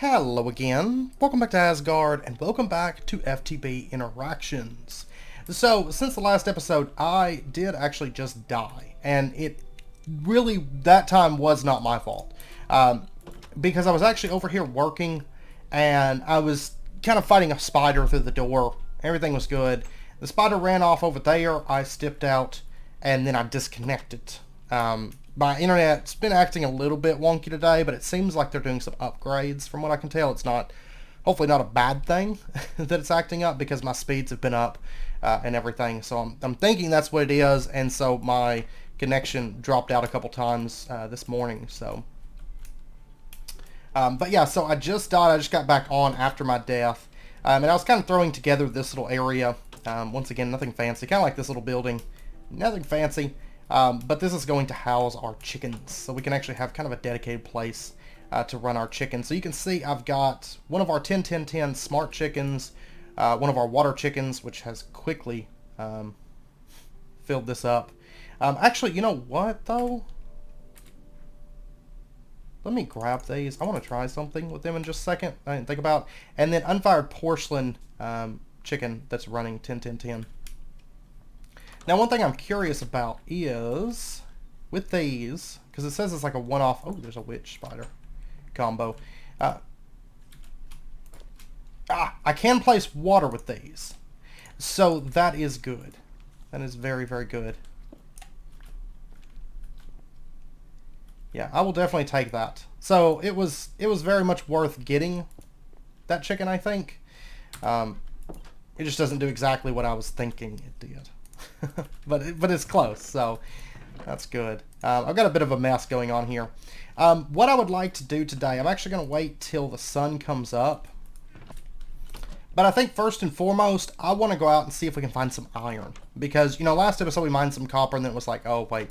Hello again, welcome back to Asgard, and welcome back to FTB Interactions. So, since the last episode, I did actually just die, and that time was not my fault. Because I was actually over here working, and I was kind of fighting a spider through the door. Everything was good. The spider ran off over there, I stepped out, and then I disconnected. My internet's been acting a little bit wonky today, but it seems like they're doing some upgrades. From what I can tell, it's hopefully not a bad thing that it's acting up, because my speeds have been up and everything. So I'm thinking that's what it is, and so my connection dropped out a couple times this morning. So, but yeah, so I just died. I just got back on after my death, and I was kind of throwing together this little area. Once again, nothing fancy, kind of like this little building, nothing fancy. But this is going to house our chickens, so we can actually have kind of a dedicated place to run our chickens. So you can see I've got one of our 10-10-10 smart chickens, one of our water chickens, which has quickly filled this up. Actually, you know what, though? Let me grab these. I want to try something with them in just a second. I didn't think about. And then unfired porcelain chicken that's running 10-10-10. Now, one thing I'm curious about is, with these, because it says it's like a one-off, oh, there's a witch spider combo. I can place water with these. So that is good. That is very, very good. Yeah, I will definitely take that. So it was very much worth getting that chicken, I think. It just doesn't do exactly what I was thinking it did. but it's close, so that's good. I've got a bit of a mess going on here. What I would like to do today, I'm actually going to wait till the sun comes up. But I think first and foremost, I want to go out and see if we can find some iron. Because, you know, last episode we mined some copper, and then it was like, oh, wait,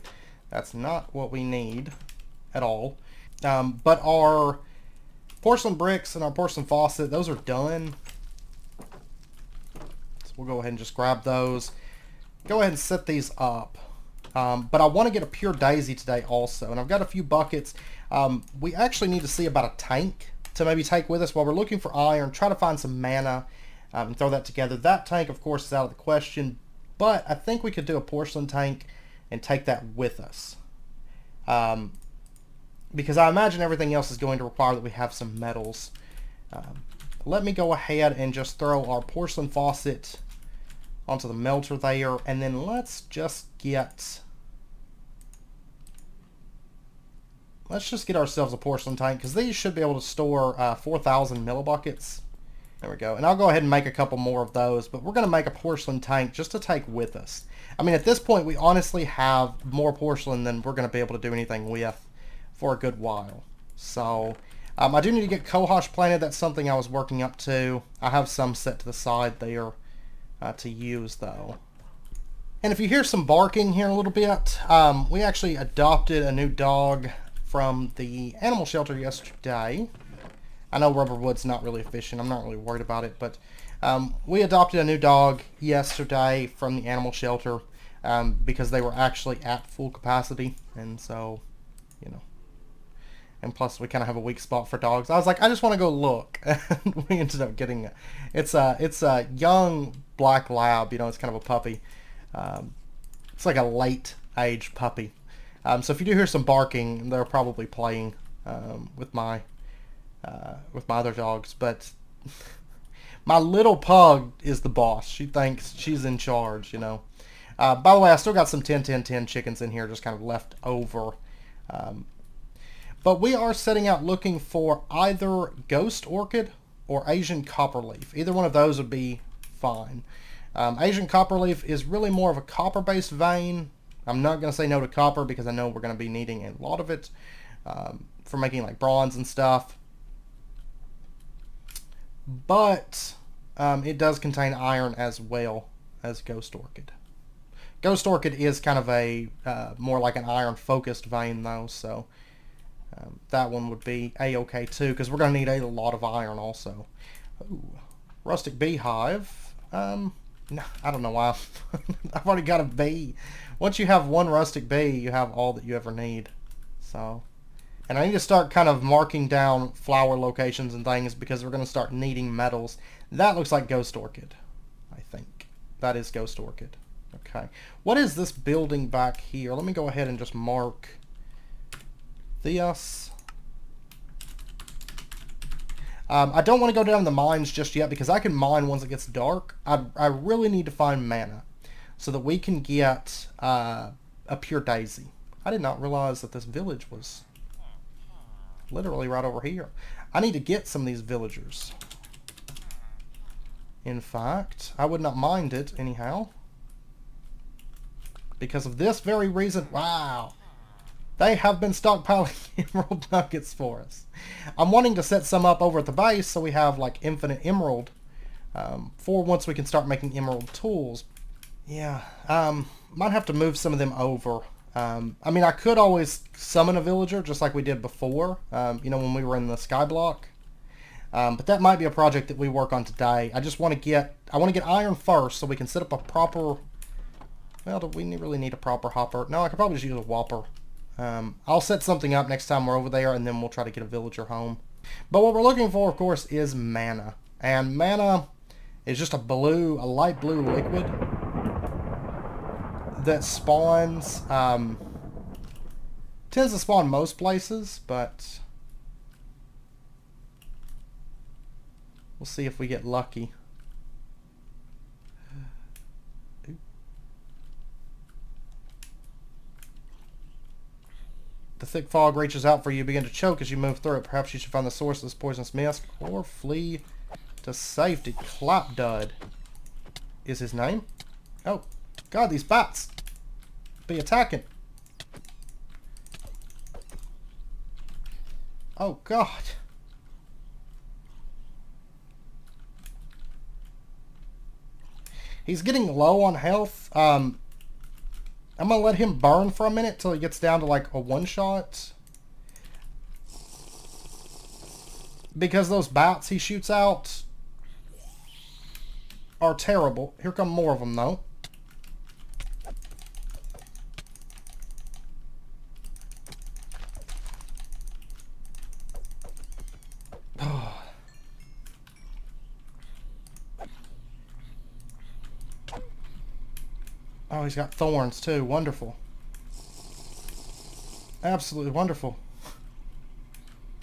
that's not what we need at all. But our porcelain bricks and our porcelain faucet, those are done. So we'll go ahead and just grab those. Go ahead and set these up. But I want to get a pure daisy today also. And I've got a few buckets. We actually need to see about a tank to maybe take with us while we're looking for iron. Try to find some mana and throw that together. That tank, of course, is out of the question. But I think we could do a porcelain tank and take that with us. Because I imagine everything else is going to require that we have some metals. Let me go ahead and just throw our porcelain faucet onto the melter there, and then let's just get ourselves a porcelain tank, because these should be able to store 4,000 millibuckets. There we go. And I'll go ahead and make a couple more of those, but we're going to make a porcelain tank just to take with us. I mean, at this point, we honestly have more porcelain than we're going to be able to do anything with for a good while. So I do need to get cohosh planted. That's something I was working up to. I have some set to the side there to use, though. And if you hear some barking here in a little bit, we actually adopted a new dog from the animal shelter yesterday. I know Rubberwood's not really efficient. I'm not really worried about it, but we adopted a new dog yesterday from the animal shelter because they were actually at full capacity, and so, you know. And plus, we kind of have a weak spot for dogs. I was like, I just want to go look. And we ended up getting it. It's a young black lab. You know, it's kind of a puppy. It's like a late age puppy. So if you do hear some barking, they're probably playing with my other dogs. But my little pug is the boss. She thinks she's in charge. You know. By the way, I still got some 10-10-10 chickens in here, just kind of left over. But we are setting out looking for either ghost orchid or Asian copperleaf. Either one of those would be fine. Asian copperleaf is really more of a copper-based vein. I'm not going to say no to copper because I know we're going to be needing a lot of it for making like bronze and stuff. But it does contain iron as well as ghost orchid. Ghost orchid is kind of a more like an iron-focused vein, though, so that one would be a-okay too, because we're going to need a lot of iron also. Ooh, rustic beehive. No, I don't know why. I've already got a bee. Once you have one rustic bee, you have all that you ever need. So, And I need to start kind of marking down flower locations and things because we're going to start needing metals. That looks like Ghost Orchid, I think. That is Ghost Orchid. Okay. What is this building back here? Let me go ahead and just mark this. I don't want to go down the mines just yet because I can mine once it gets dark. I really need to find mana so that we can get a pure daisy. I did not realize that this village was literally right over here. I need to get some of these villagers. In fact, I would not mind it anyhow. Because of this very reason. Wow. They have been stockpiling emerald nuggets for us. I'm wanting to set some up over at the base so we have like infinite emerald for once we can start making emerald tools. Yeah, might have to move some of them over. I mean, I could always summon a villager just like we did before, you know, when we were in the sky block. But that might be a project that we work on today. I just want to get, iron first so we can set up a proper, well, do we really need a proper hopper? No, I could probably just use a whopper. I'll set something up next time we're over there and then we'll try to get a villager home. But what we're looking for, of course, is mana. And mana is just a light blue liquid that spawns, tends to spawn most places, but we'll see if we get lucky. The thick fog reaches out for you, begin to choke as you move through it. Perhaps you should find the source of this poisonous mist or flee to safety. Clapdud is his name. Oh, God, these bats be attacking. Oh, God. He's getting low on health. I'm going to let him burn for a minute till he gets down to like a one-shot. Because those bats he shoots out are terrible. Here come more of them, though. Oh, he's got thorns too. Wonderful. Absolutely wonderful.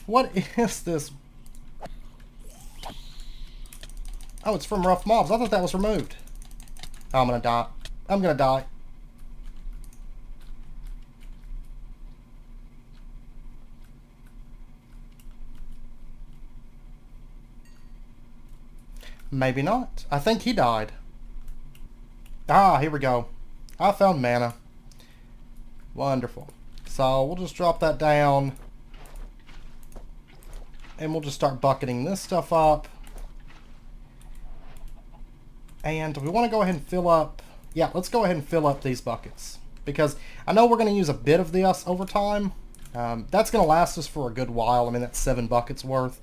What is this? Oh, it's from rough mobs. I thought that was removed. Oh, I'm gonna die. I'm gonna die. Maybe not. I think he died. Ah, here we go. I found mana. Wonderful. So we'll just drop that down. And we'll just start bucketing this stuff up. And we want to go ahead and fill up... Yeah, let's go ahead and fill up these buckets. Because I know we're going to use a bit of this over time. That's going to last us for a good while. I mean, that's 7 buckets worth.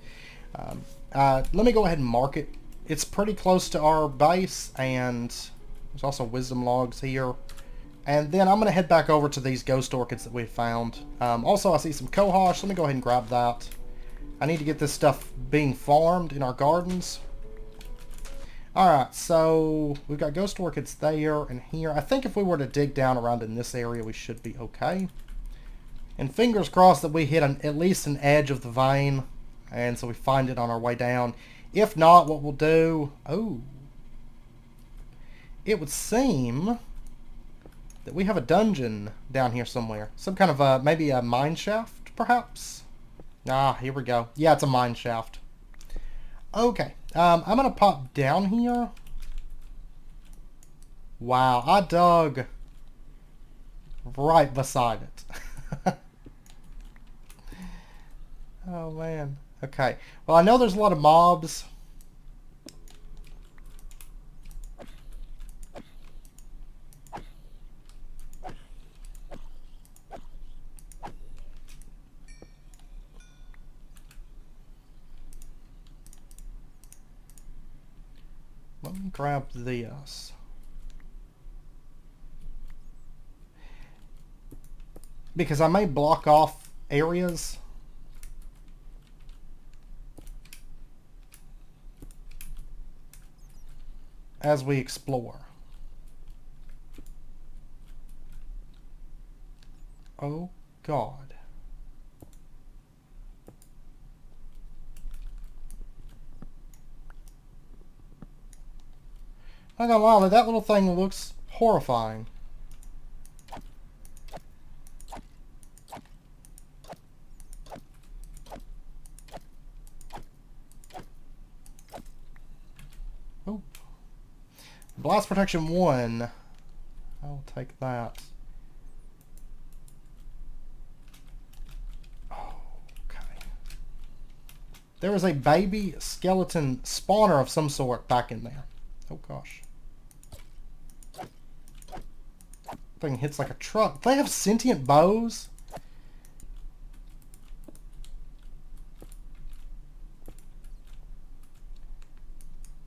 Let me go ahead and mark it. It's pretty close to our base, and there's also wisdom logs here. And then I'm going to head back over to these ghost orchids that we found. Also, I see some cohosh. Let me go ahead and grab that. I need to get this stuff being farmed in our gardens. Alright, so we've got ghost orchids there and here. I think if we were to dig down around in this area, we should be okay. And fingers crossed that we hit at least an edge of the vein, and so we find it on our way down. If not, what we'll do... Oh. It would seem that we have a dungeon down here somewhere. Some kind of maybe a mine shaft, perhaps? Ah, here we go. Yeah, it's a mine shaft. Okay. I'm going to pop down here. Wow, I dug right beside it. Oh, man. Okay. Well, I know there's a lot of mobs. Let me grab this. Because I may block off areas as we explore. Oh, God. I'm not gonna lie, that little thing looks horrifying. Oh. Blast protection 1. I'll take that. There was a baby skeleton spawner of some sort back in there. Oh gosh. Thing hits like a truck. They have sentient bows?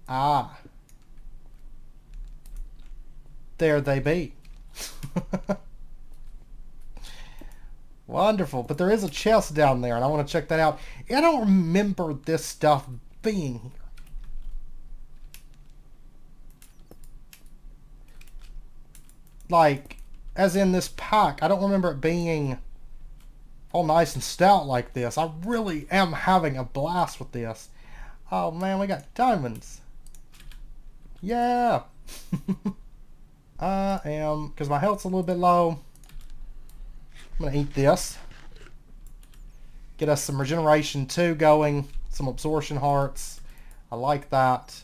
Ah. There they be. Wonderful. But there is a chest down there, and I want to check that out. I don't remember this stuff being here. Like, as in this pack, I don't remember it being all nice and stout like this. I really am having a blast with this. Oh man, we got diamonds. Yeah. I am, because my health's a little bit low, I'm going to eat this. Get us some regeneration 2 going. Some absorption hearts. I like that.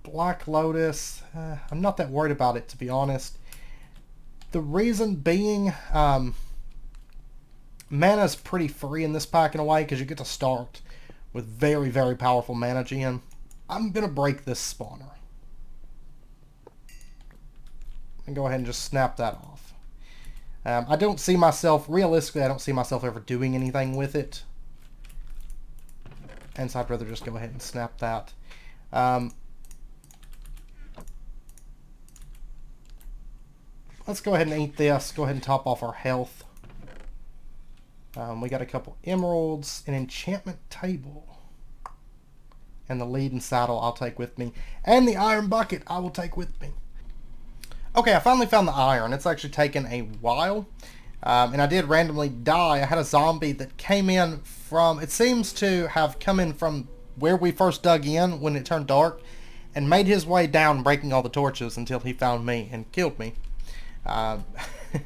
Black Lotus. I'm not that worried about it, to be honest. The reason being, mana's pretty free in this pack in a way, because you get to start with very, very powerful mana gen. I'm going to break this spawner. And go ahead and just snap that off. I don't see myself, realistically, I don't see myself ever doing anything with it. And so I'd rather just go ahead and snap that. Let's go ahead and eat this. Go ahead and top off our health. We got a couple emeralds, an enchantment table. And the lead and saddle I'll take with me. And the iron bucket I will take with me. Okay, I finally found the iron. It's actually taken a while. And I did randomly die. I had a zombie that came in from... It seems to have come in from where we first dug in when it turned dark. And made his way down, breaking all the torches until he found me and killed me.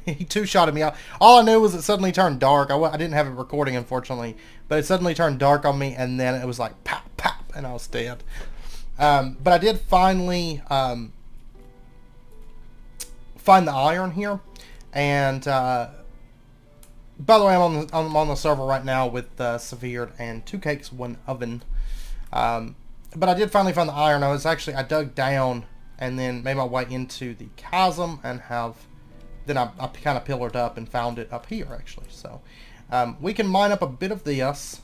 He two-shotted me out. All I knew was it suddenly turned dark. I didn't have it recording, unfortunately. But it suddenly turned dark on me. And then it was like, pop, pop. And I was dead. But I did finally... find the iron here, and by the way, I'm on the server right now with Severed and 2 cakes, 1 oven. But I did finally find the iron. I dug down and then made my way into the chasm and then I kind of pillared up and found it up here actually. So we can mine up a bit of this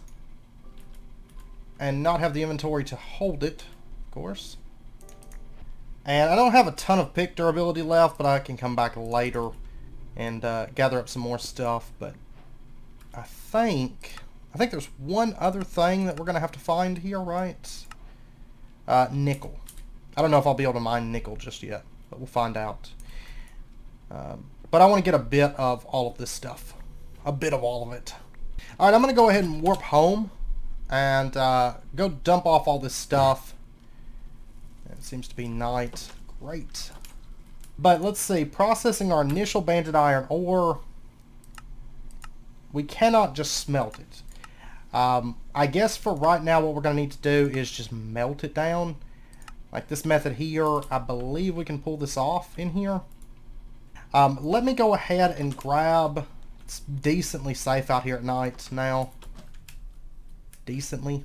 and not have the inventory to hold it, of course. And I don't have a ton of pick durability left, but I can come back later and gather up some more stuff. But I think there's one other thing that we're going to have to find here, right? Nickel. I don't know if I'll be able to mine nickel just yet, but we'll find out. But I want to get a bit of all of this stuff. A bit of all of it. Alright, I'm going to go ahead and warp home and go dump off all this stuff. It seems to be night. Great. But let's see. Processing our initial banded iron ore. We cannot just smelt it. I guess for right now what we're going to need to do is just melt it down. Like this method here. I believe we can pull this off in here. Let me go ahead and grab... It's decently safe out here at night now. Decently.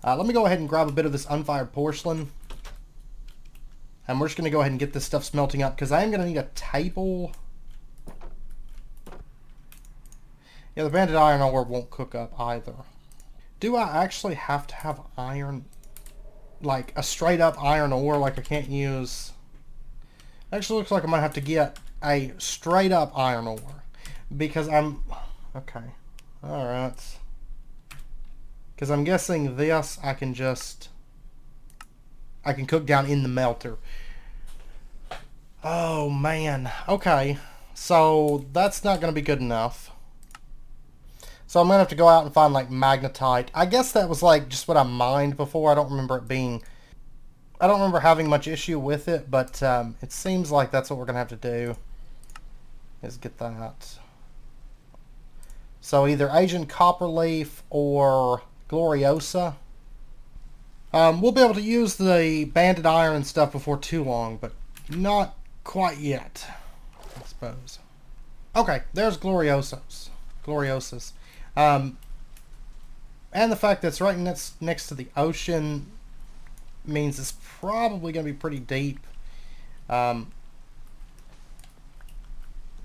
Let me go ahead and grab a bit of this unfired porcelain. And we're just going to go ahead and get this stuff smelting up, because I am going to need a table. Yeah, the banded iron ore won't cook up either. Do I actually have to have iron, like a straight up iron ore, like I can't use... Actually looks like I might have to get a straight up iron ore, because I'm... Okay, alright. Because I'm guessing this I can just... I can cook down in the melter. Oh, man. Okay. So, that's not going to be good enough. So I'm going to have to go out and find, like, magnetite. I guess that was, like, just what I mined before. I don't remember it being... I don't remember having much issue with it, but it seems like that's what we're going to have to do. Is get that. So either Agent Copperleaf or Gloriosa. We'll be able to use the banded iron and stuff before too long, but not quite yet, I suppose. Okay, there's Gloriosas. And the fact that it's right next to the ocean means it's probably going to be pretty deep. Go ahead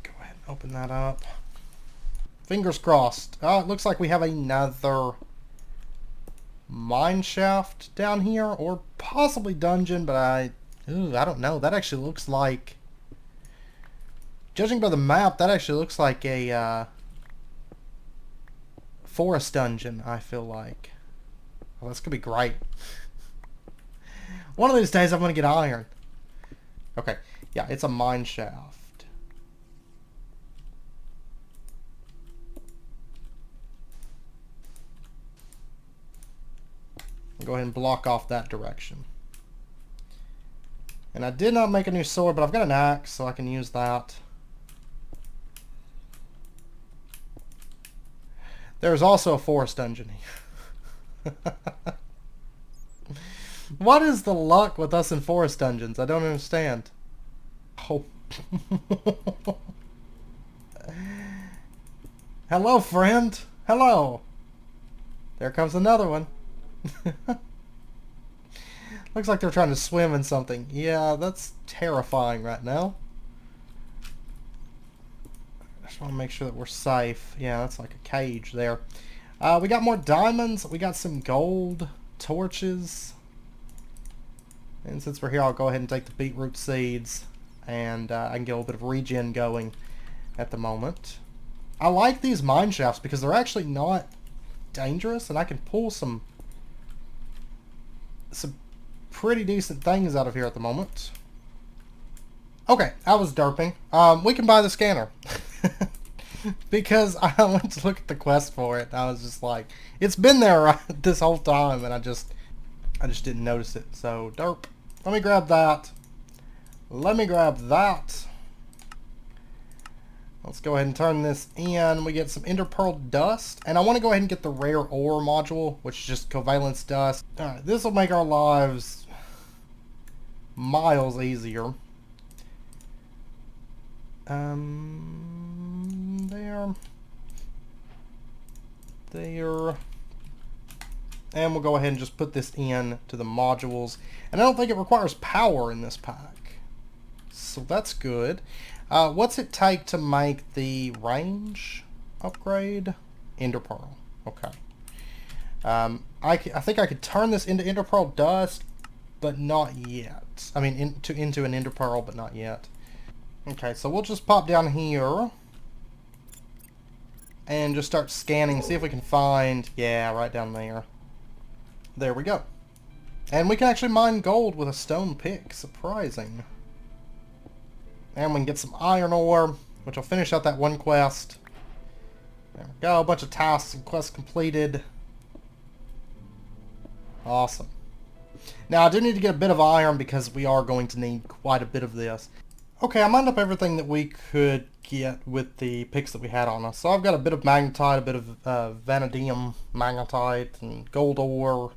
and open that up. Fingers crossed. Oh, it looks like we have another mine shaft down here, or possibly dungeon, but I don't know. That actually looks like, judging by the map, that actually looks like a forest dungeon, I feel like. Well, that's gonna be great. One of these days I'm gonna get iron. Okay, yeah, it's a mine shaft. I'll go ahead and block off that direction. And I did not make a new sword, but I've got an axe, so I can use that. There's also a forest dungeon here. What is the luck with us in forest dungeons? I don't understand. Oh. Hello, friend. Hello. There comes another one. Looks like they're trying to swim in something. Yeah, that's terrifying right now. I just want to make sure that we're safe. Yeah, that's like a cage there. We got more diamonds. We got some gold torches. And since we're here, I'll go ahead and take the beetroot seeds. And I can get a little bit of regen going at the moment. I like these mine shafts because they're actually not dangerous. And I can pull some pretty decent things out of here at the moment. Okay, I was derping. We can buy the scanner. Because I went to look at the quest for it. And I was just like, it's been there this whole time. And I just didn't notice it. So, derp. Let me grab that. Let me grab that. Let's go ahead and turn this in. We get some ender pearl dust. And I want to go ahead and get the rare ore module, which is just covalence dust. Alright, this will make our lives miles easier. There. And we'll go ahead and just put this in to the modules. And I don't think it requires power in this pack. So that's good. What's it take to make the range upgrade? Ender pearl. Okay. I think I could turn this into ender pearl dust, but not yet. I mean, into an ender pearl, but not yet. Okay, so we'll just pop down here and just start scanning, see if we can find, yeah, right down there. There we go. And we can actually mine gold with a stone pick. Surprising. And we can get some iron ore, which will finish out that one quest. There we go. A bunch of tasks and quests completed. Awesome. Now, I do need to get a bit of iron because we are going to need quite a bit of this. Okay, I mined up everything that we could get with the picks that we had on us. So I've got a bit of magnetite, a bit of vanadium magnetite, and gold ore,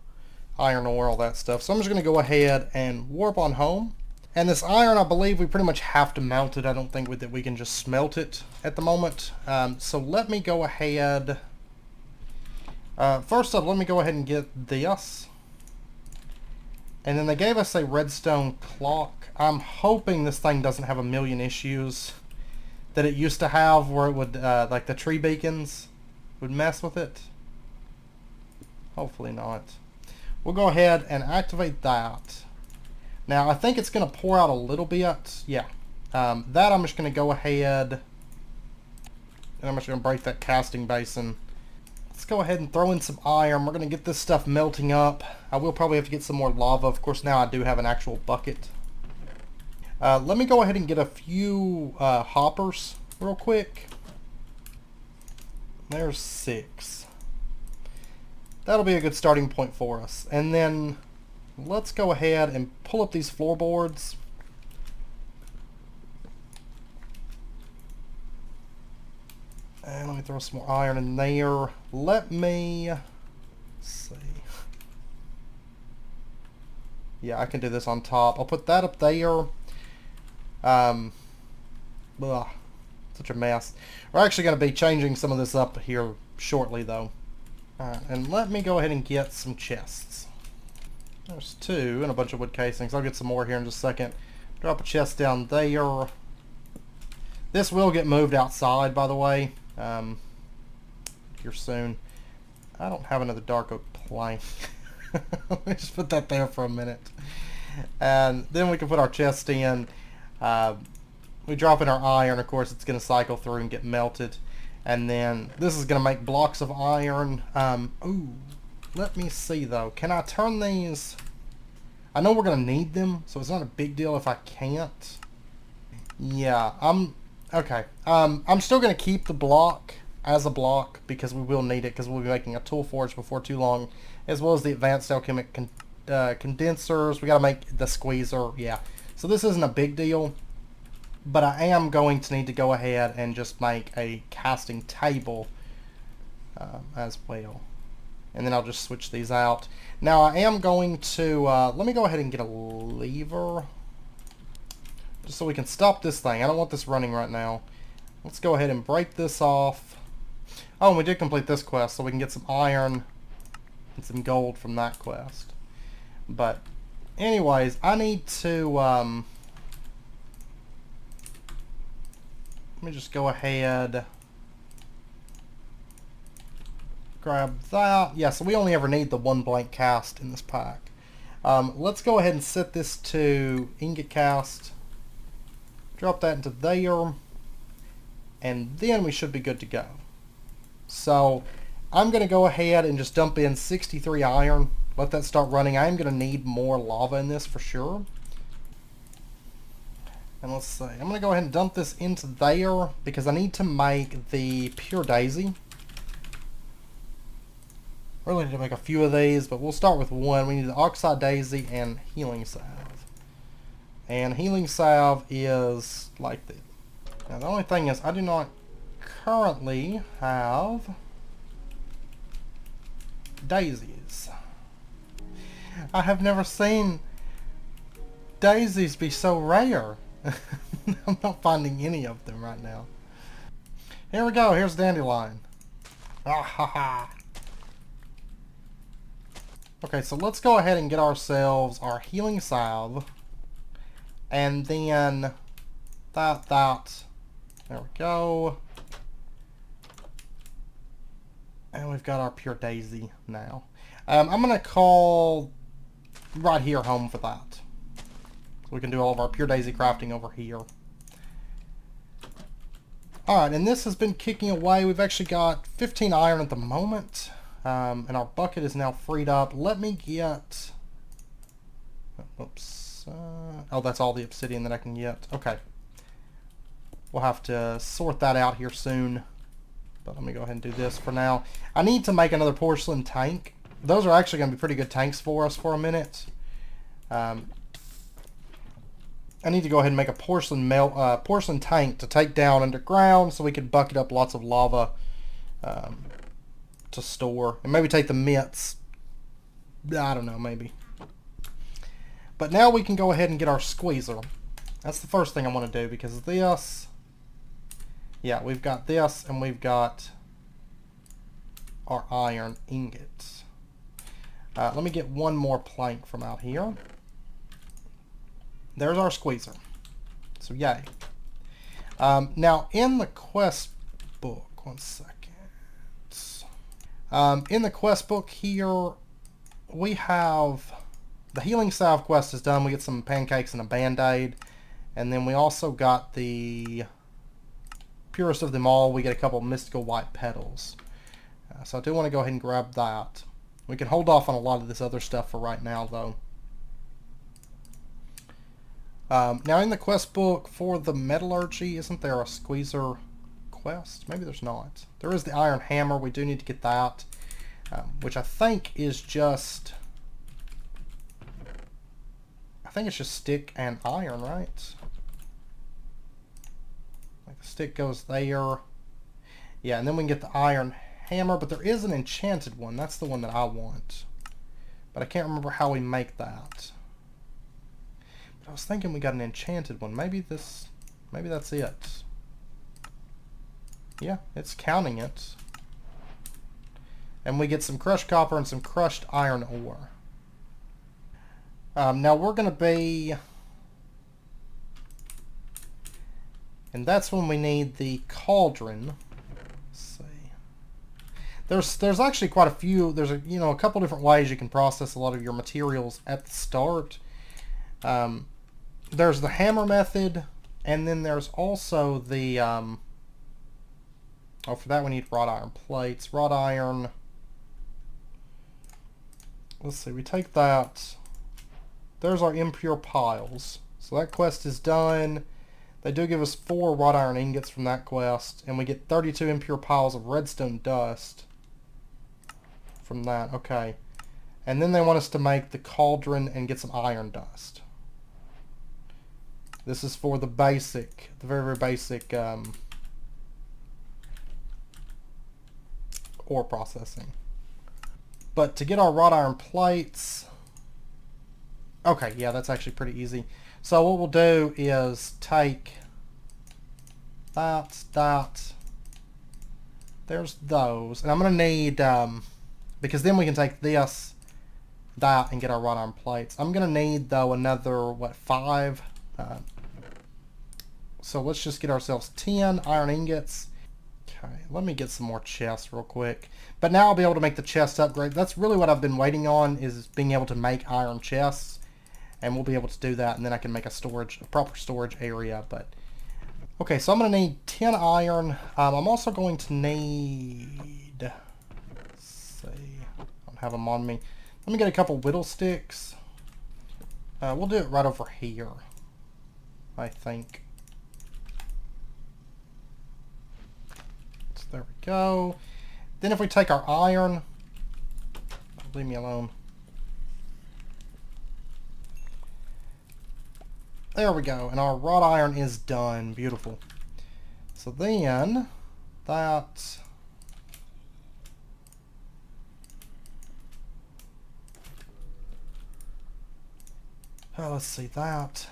iron ore, all that stuff. So I'm just going to go ahead and warp on home. And this iron, I believe we pretty much have to melt it. I don't think that we can just smelt it at the moment. So let me go ahead. First up, let me go ahead and get this. And then they gave us a redstone clock. I'm hoping this thing doesn't have a million issues that it used to have where it would, like the tree beacons would mess with it. Hopefully not. We'll go ahead and activate that. Now, I think it's going to pour out a little bit. Yeah. That I'm just going to go ahead and I'm just going to break that casting basin let's go ahead and throw in some iron. We're going to get this stuff melting up. I will probably have to get some more lava. Of course, now I do have an actual bucket. Let me go ahead and get a few hoppers real quick. There's 6. That'll be a good starting point for us. And then let's go ahead and pull up these floorboards. And let me throw some more iron in there. Let me see. Yeah, I can do this on top. I'll put that up there. Such a mess. We're actually going to be changing some of this up here shortly, though. Alright, and let me go ahead and get some chests. There's 2 and a bunch of wood casings. I'll get some more here in just a second. Drop a chest down there. This will get moved outside, by the way. Here soon. I don't have another dark oak plank. Let me just put that there for a minute. And then we can put our chest in. We drop in our iron. Of course, it's going to cycle through and get melted. And then this is going to make blocks of iron. Ooh, let me see though. Can I turn these? I know we're going to need them, so it's not a big deal if I can't. Yeah, okay. I'm still going to keep the block as a block because we will need it, because we'll be making a tool forge before too long, as well as the advanced alchemic condensers. We got to make the squeezer. Yeah, so this isn't a big deal. But I am going to need to go ahead and just make a casting table as well. And then I'll just switch these out. Now I am going to, let me go ahead and get a lever. Just so we can stop this thing. I don't want this running right now. Let's go ahead and break this off. Oh, and we did complete this quest, so we can get some iron and some gold from that quest. But anyways, I need to, let me just go ahead, grab that. Yeah, so we only ever need the 1 blank cast in this pack. Let's go ahead and set this to ingot cast. Drop that into there. And then we should be good to go. So I'm going to go ahead and just dump in 63 iron. Let that start running. I am going to need more lava in this for sure. And let's see, I'm going to go ahead and dump this into there because I need to make the pure daisy. Really need to make a few of these, but we'll start with 1. We need the oxide daisy and healing salve. And healing salve is like this. Now the only thing is I do not currently have daisies. I have never seen daisies be so rare. I'm not finding any of them right now. Here we go. Here's dandelion. Ah ha ha. Okay, so let's go ahead and get ourselves our healing salve. And then that. There we go. And we've got our pure daisy now. I'm going to call right here home for that. We can do all of our pure daisy crafting over here. Alright, and this has been kicking away. We've actually got 15 iron at the moment. And our bucket is now freed up. Let me get... Oops. Oh, that's all the obsidian that I can get. Okay. We'll have to sort that out here soon. But let me go ahead and do this for now. I need to make another porcelain tank. Those are actually going to be pretty good tanks for us for a minute. I need to go ahead and make a porcelain tank to take down underground so we can bucket up lots of lava to store. And maybe take the mitts. I don't know, maybe. But now we can go ahead and get our squeezer. That's the first thing I want to do because this... Yeah, we've got this and we've got our iron ingots. Let me get 1 more plank from out here. There's our squeezer. So yay. Now in the quest book, 1 second. In the quest book here, we have the healing salve quest is done. We get some pancakes and a band-aid. And then we also got the purest of them all. We get a couple mystical white petals. So I do want to go ahead and grab that. We can hold off on a lot of this other stuff for right now, though. Now in the quest book for the metallurgy, isn't there a squeezer quest? Maybe there's not. There is the iron hammer. We do need to get that, which I think is just... I think it's just stick and iron, right? Like the stick goes there. Yeah, and then we can get the iron hammer, but there is an enchanted one. That's the one that I want. But I can't remember how we make that. But I was thinking we got an enchanted one. Maybe that's it. Yeah, it's counting it. And we get some crushed copper and some crushed iron ore. Now we're going to be... And that's when we need the cauldron. There's actually quite a few. There's a couple different ways you can process a lot of your materials at the start. There's the hammer method, and then there's also the for that we need wrought iron plates. Wrought iron. Let's see. We take that. There's our impure piles. So that quest is done. They do give us 4 wrought iron ingots from that quest, and we get 32 impure piles of redstone dust from that. Okay. And then they want us to make the cauldron and get some iron dust. This is for the basic, the very, very basic ore processing. But to get our wrought iron plates... Okay, yeah, that's actually pretty easy. So what we'll do is take that, there's those, and I'm going to need, because then we can take this, that, and get our wrought iron plates. I'm going to need, though, another, 5? So let's just get ourselves 10 iron ingots. Okay, let me get some more chests real quick. But now I'll be able to make the chest upgrade. That's really what I've been waiting on, is being able to make iron chests. And we'll be able to do that, and then I can make a proper storage area. But okay, so I'm going to need 10 iron. I'm also going to need... Let's see. I don't have them on me. Let me get a couple whittle sticks. We'll do it right over here, I think. So there we go. Then if we take our iron... Leave me alone. There we go, and our wrought iron is done. Beautiful. So then, that... Oh, let's see, that.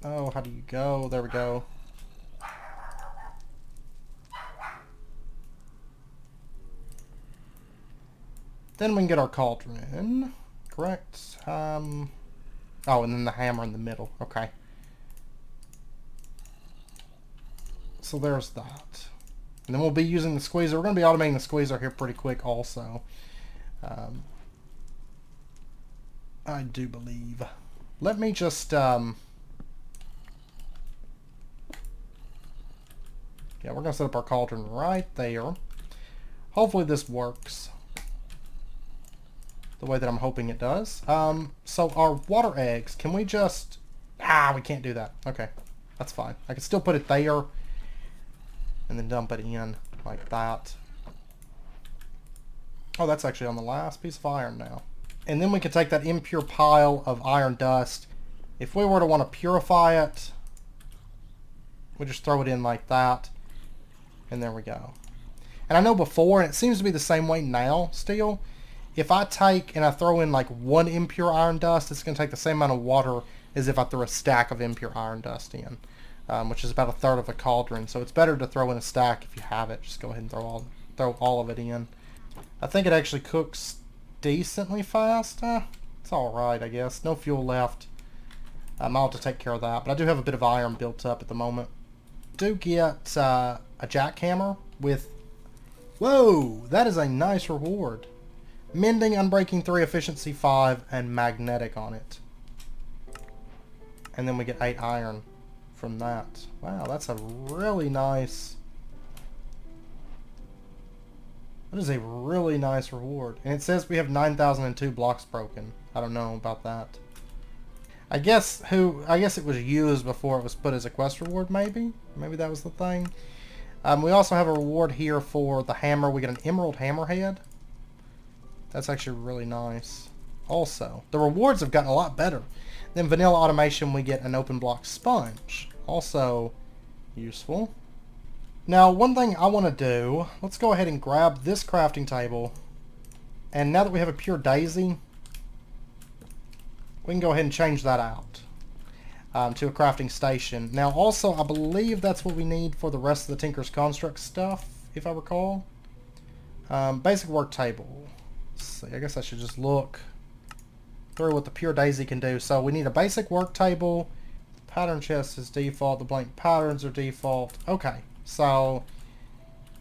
Oh, how do you go? There we go. Then we can get our cauldron. Correct. Oh, and then the hammer in the middle. Okay. So there's that. And then we'll be using the squeezer. We're going to be automating the squeezer here pretty quick also. I do believe. Let me just... Yeah, we're going to set up our cauldron right there. Hopefully this works the way that I'm hoping it does. So our water eggs, can we just... we can't do that. Okay, that's fine. I can still put it there and then dump it in like that. Oh, that's actually on the last piece of iron now. And then we can take that impure pile of iron dust. If we were to want to purify it, we just throw it in like that. And there we go. And I know before, and it seems to be the same way now still, if I take and I throw in like 1 impure iron dust, it's going to take the same amount of water as if I threw a stack of impure iron dust in, which is about 1/3 of a cauldron. So it's better to throw in a stack if you have it. Just go ahead and throw all of it in. I think it actually cooks decently fast. It's alright, I guess. No fuel left. I'll have to take care of that. But I do have a bit of iron built up at the moment. Do get a jackhammer with... Whoa! That is a nice reward. Mending, Unbreaking 3, Efficiency 5, and Magnetic on it. And then we get 8 iron from that. Wow, that's a really nice... That is a really nice reward. And it says we have 9,002 blocks broken. I don't know about that. I guess it was used before it was put as a quest reward, maybe? Maybe that was the thing. We also have a reward here for the hammer. We get an emerald hammerhead. That's actually really nice. Also, the rewards have gotten a lot better. Then vanilla automation, we get an open block sponge. Also useful. Now, one thing I want to do, let's go ahead and grab this crafting table. And now that we have a pure daisy, we can go ahead and change that out to a crafting station. Now, also, I believe that's what we need for the rest of the Tinker's Construct stuff, if I recall. Basic work table. Let's see, I guess I should just look through what the pure daisy can do. So we need a basic work table. Pattern chest is default. The blank patterns are default. Okay. So,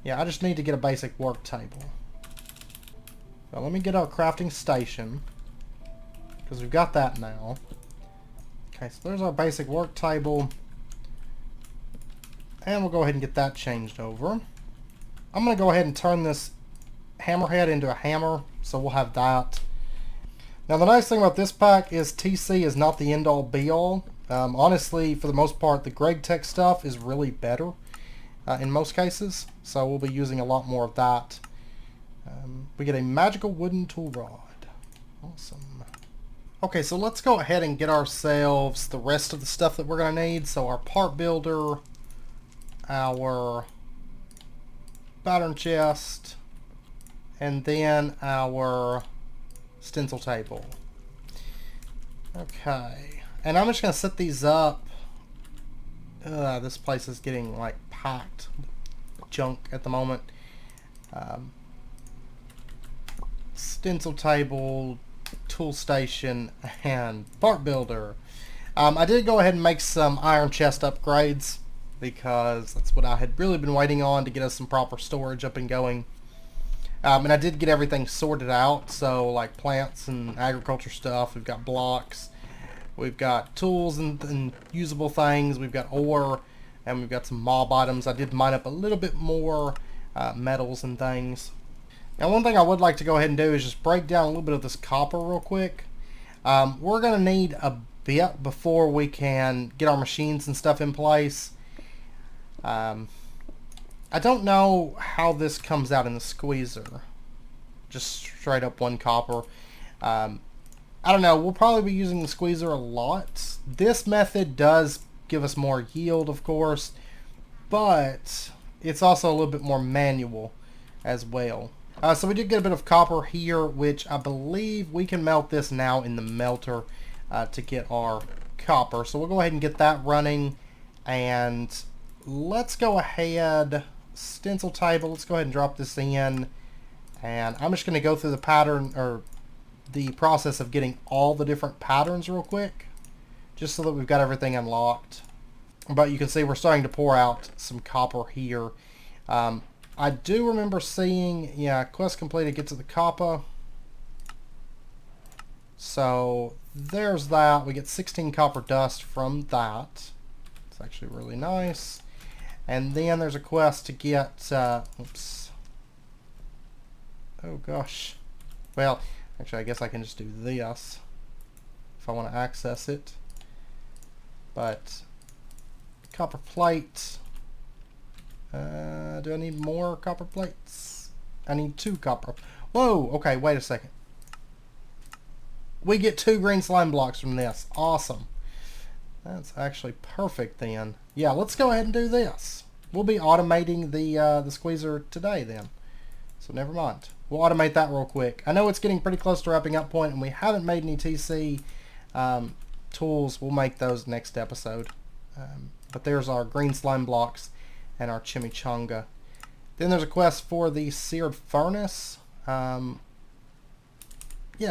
yeah, I just need to get a basic work table. Now, let me get our crafting station, because we've got that now. Okay, so there's our basic work table. And we'll go ahead and get that changed over. I'm going to go ahead and turn this hammerhead into a hammer, so we'll have that. Now, the nice thing about this pack is TC is not the end-all be-all. Honestly, for the most part, the Greg Tech stuff is really better. In most cases, so we'll be using a lot more of that. We get a magical wooden tool rod. Awesome. Okay, so let's go ahead and get ourselves the rest of the stuff that we're going to need. So our part builder, our pattern chest, and then our stencil table. Okay, and I'm just going to set these up. This place is getting like packed with junk at the moment. Stencil table, tool station, and part builder. I did go ahead and make some iron chest upgrades because that's what I had really been waiting on to get us some proper storage up and going. And I did get everything sorted out, so like plants and agriculture stuff. We've got blocks. We've got tools and usable things. We've got ore, and we've got some mob items. I did mine up a little bit more metals and things. Now, one thing I would like to go ahead and do is just break down a little bit of this copper real quick. We're going to need a bit before we can get our machines and stuff in place. I don't know how this comes out in the squeezer. Just straight up one copper. I don't know, we'll probably be using the squeezer a lot. This method does give us more yield, of course, but it's also a little bit more manual as well. So we did get a bit of copper here, which I believe we can melt this now in the melter to get our copper. So we'll go ahead and get that running, and let's go ahead, stencil table, let's go ahead and drop this in, and I'm just going to go through the pattern, or the process of getting all the different patterns real quick, just so that we've got everything unlocked. But you can see we're starting to pour out some copper here. I do remember seeing, yeah, quest completed, get to the copper. So there's that. We get 16 copper dust from that. It's actually really nice. And then there's a quest to get, oops. Oh gosh. Well, actually, I guess I can just do this if I want to access it. But copper plate. Do I need more copper plates? I need 2 copper. Whoa! Okay, wait a second. We get 2 green slime blocks from this. Awesome. That's actually perfect then. Yeah, let's go ahead and do this. We'll be automating the squeezer today then. So never mind. We'll automate that real quick. I know it's getting pretty close to wrapping up point, and we haven't made any TC tools. We'll make those next episode. But there's our green slime blocks and our chimichanga. Then there's a quest for the seared furnace. Yeah,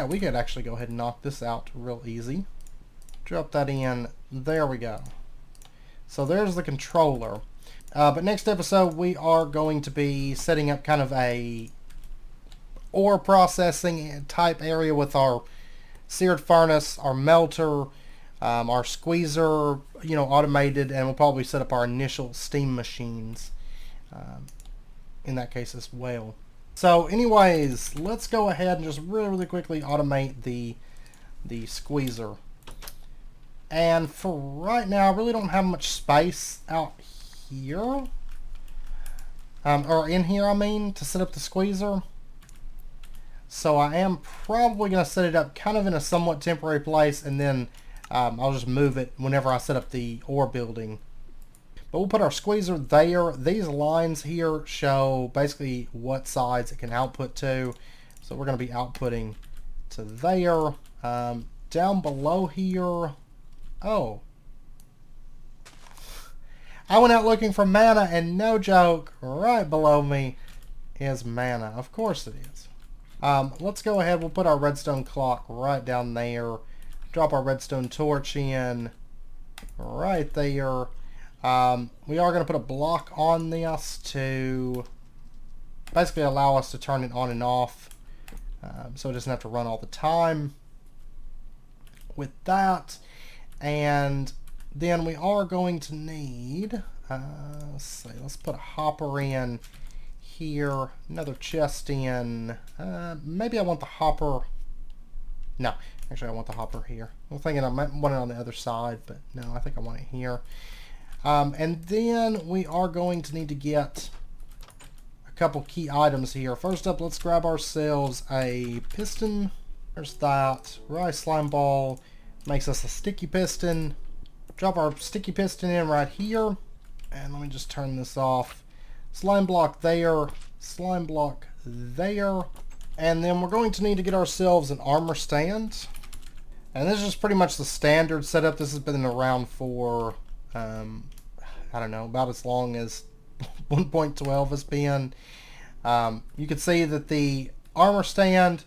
we could actually go ahead and knock this out real easy. Drop that in. There we go. So there's the controller. But next episode we are going to be setting up kind of a ore processing type area with our seared furnace, our melter, our squeezer, automated, and we'll probably set up our initial steam machines in that case as well. So anyways, let's go ahead and just really quickly automate the squeezer. And for right now, I really don't have much space out here. Or in here, I mean, to set up the squeezer. So I am probably going to set it up kind of in a somewhat temporary place, and then I'll just move it whenever I set up the ore building. But we'll put our squeezer there. These lines here show basically what sides it can output to. So we're going to be outputting to there. Down below here, oh, I went out looking for mana, and no joke, right below me is mana. Of course it is. Let's go ahead. We'll put our redstone clock right down there. Drop our redstone torch in right there. We are going to put a block on this to basically allow us to turn it on and off, so it doesn't have to run all the time with that. And then we are going to need, let's put a hopper in here, another chest in. Maybe I want the hopper. No, actually I want the hopper here. I'm thinking I might want it on the other side, but no, I think I want it here. And then we are going to need to get a couple key items here. First up, let's grab ourselves a piston. There's that. Rice slime ball makes us a sticky piston. Drop our sticky piston in right here. And let me just turn this off. Slime block there. Slime block there. And then we're going to need to get ourselves an armor stand. And this is pretty much the standard setup. This has been around for, I don't know, about as long as 1.12 has been. You can see that the armor stand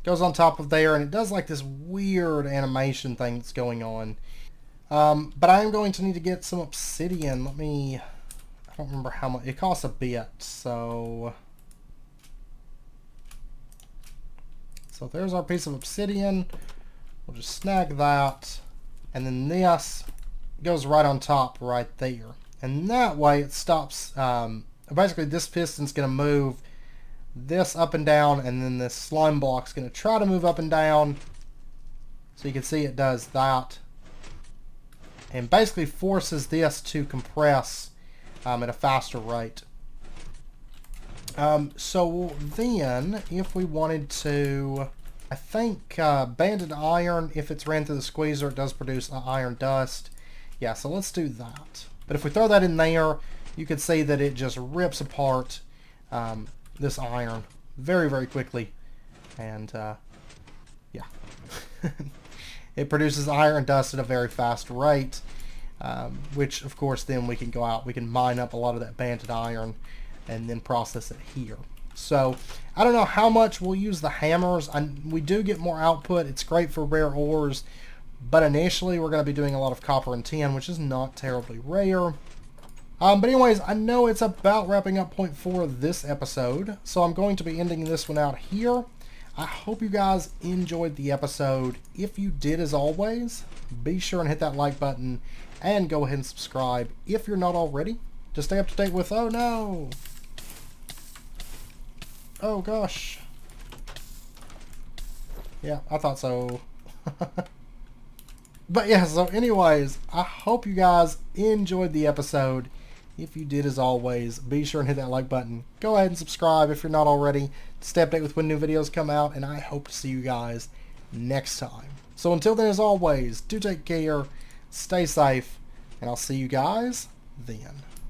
goes on top of there, and it does like this weird animation thing that's going on. But I am going to need to get some obsidian. I don't remember how much. It costs a bit, so there's our piece of obsidian. We'll just snag that, and then this goes right on top right there. And that way it stops, basically this piston's going to move this up and down, and then this slime block's going to try to move up and down. So you can see it does that. And basically forces this to compress at a faster rate. So then, if we wanted to, I think banded iron, if it's ran through the squeezer, it does produce iron dust. Yeah, so let's do that. But if we throw that in there, you can see that it just rips apart this iron very, very quickly. And yeah, it produces iron dust at a very fast rate, which of course then we can go out, we can mine up a lot of that banded iron and then process it here. So I don't know how much we'll use the hammers. We do get more output. It's great for rare ores, but initially we're going to be doing a lot of copper and tin, which is not terribly rare. But anyways, I know it's about wrapping up point 4 of this episode, so I'm going to be ending this one out here. I hope you guys enjoyed the episode. If you did, as always, be sure and hit that like button and go ahead and subscribe if you're not already, to stay up to date with, oh no, oh gosh, yeah, I thought so. But yeah, so anyways, I hope you guys enjoyed the episode. If you did, as always, be sure and hit that like button. Go ahead and subscribe if you're not already, to stay updated with when new videos come out, and I hope to see you guys next time. So until then, as always, do take care, stay safe, and I'll see you guys then.